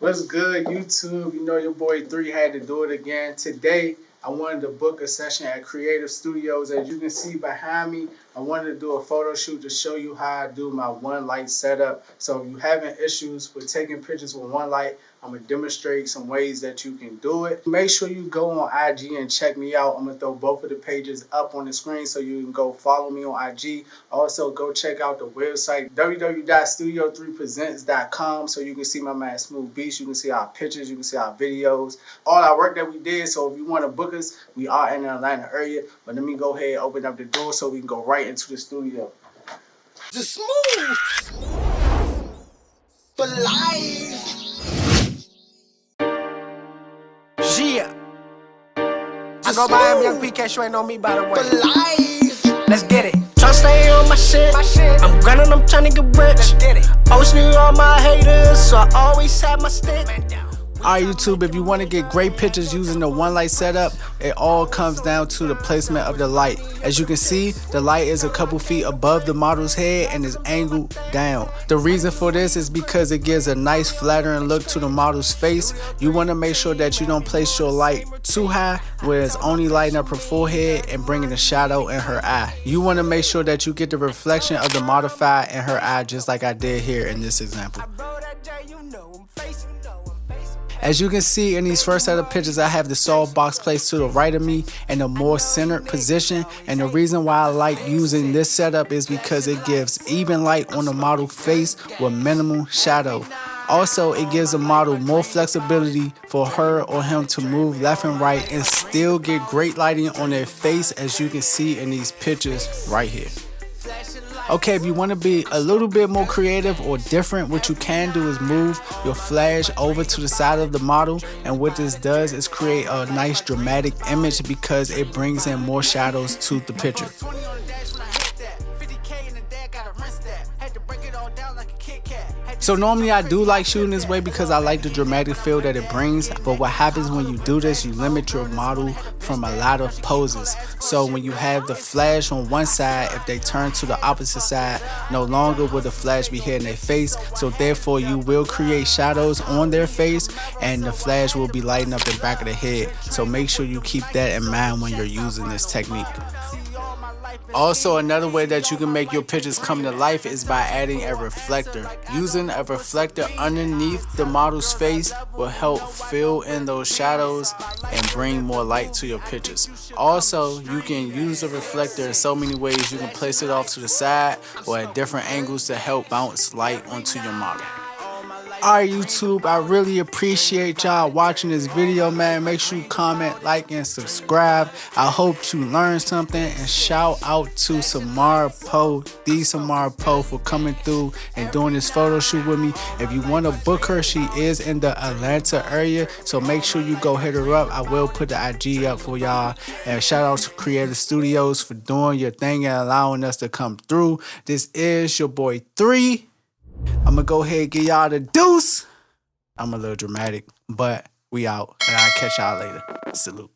What's good, YouTube? You know your boy 3 had to do it again. Today, I wanted to book a session at Creative Studios. As you can see behind me, I wanted to do a photo shoot to show you how I do my one light setup. So if you're having issues with taking pictures with one light, I'm going to demonstrate some ways that you can do it. Make sure you go on IG and check me out. I'm going to throw both of the pages up on the screen so you can go follow me on IG. Also, go check out the website, www.studio3presents.com, so you can see my man Smooth Beats. You can see our pictures. You can see our videos. All our work that we did. So if you want to book us, we are in the Atlanta area. But let me go ahead and open up the door so we can go right into the studio. Just smooth for life. Yeah. I go by him, Young PK, you ain't know me by the way. For life. Let's get it. Tryna stay on my shit. I'm grinding, I'm tryna get rich. Let's get it. Posting all my haters, so I always have my stick. Alright, YouTube, if you want to get great pictures using the one light setup, it all comes down to the placement of the light. As you can see, the light is a couple feet above the model's head and is angled down. The reason for this is because it gives a nice flattering look to the model's face. You want to make sure that you don't place your light too high where it's only lighting up her forehead and bringing a shadow in her eye. You want to make sure that you get the reflection of the modifier in her eye, just like I did here in this example. As you can see in these first set of pictures, I have the soft box placed to the right of me in a more centered position, and the reason why I like using this setup is because it gives even light on the model face with minimal shadow. Also, it gives the model more flexibility for her or him to move left and right and still get great lighting on their face, as you can see in these pictures right here. Okay, if you want to be a little bit more creative or different, what you can do is move your flash over to the side of the model, and what this does is create a nice dramatic image because it brings in more shadows to the picture. So normally I do like shooting this way because I like the dramatic feel that it brings, but what happens when you do this, you limit your model from a lot of poses. So when you have the flash on one side, if they turn to the opposite side, no longer will the flash be hitting their face, so therefore you will create shadows on their face and the flash will be lighting up the back of the head. So make sure you keep that in mind when you're using this technique. Also, another way that you can make your pictures come to life is by adding a reflector. Using a reflector underneath the model's face will help fill in those shadows and bring more light to your pictures. Also, you can use the reflector in so many ways. You can place it off to the side or at different angles to help bounce light onto your model. Alright, YouTube, I really appreciate y'all watching this video, man. Make sure you comment, like, and subscribe. I hope you learned something, and shout out to Samara Poe, for coming through and doing this photo shoot with me. If you want to book her, she is in the Atlanta area, so make sure you go hit her up. I will put the IG up for y'all. And shout out to Creative Studios for doing your thing and allowing us to come through. This is your boy 3. I'm gonna go ahead and give y'all the deuce. I'm a little dramatic, but we out, and I'll catch y'all later. Salute.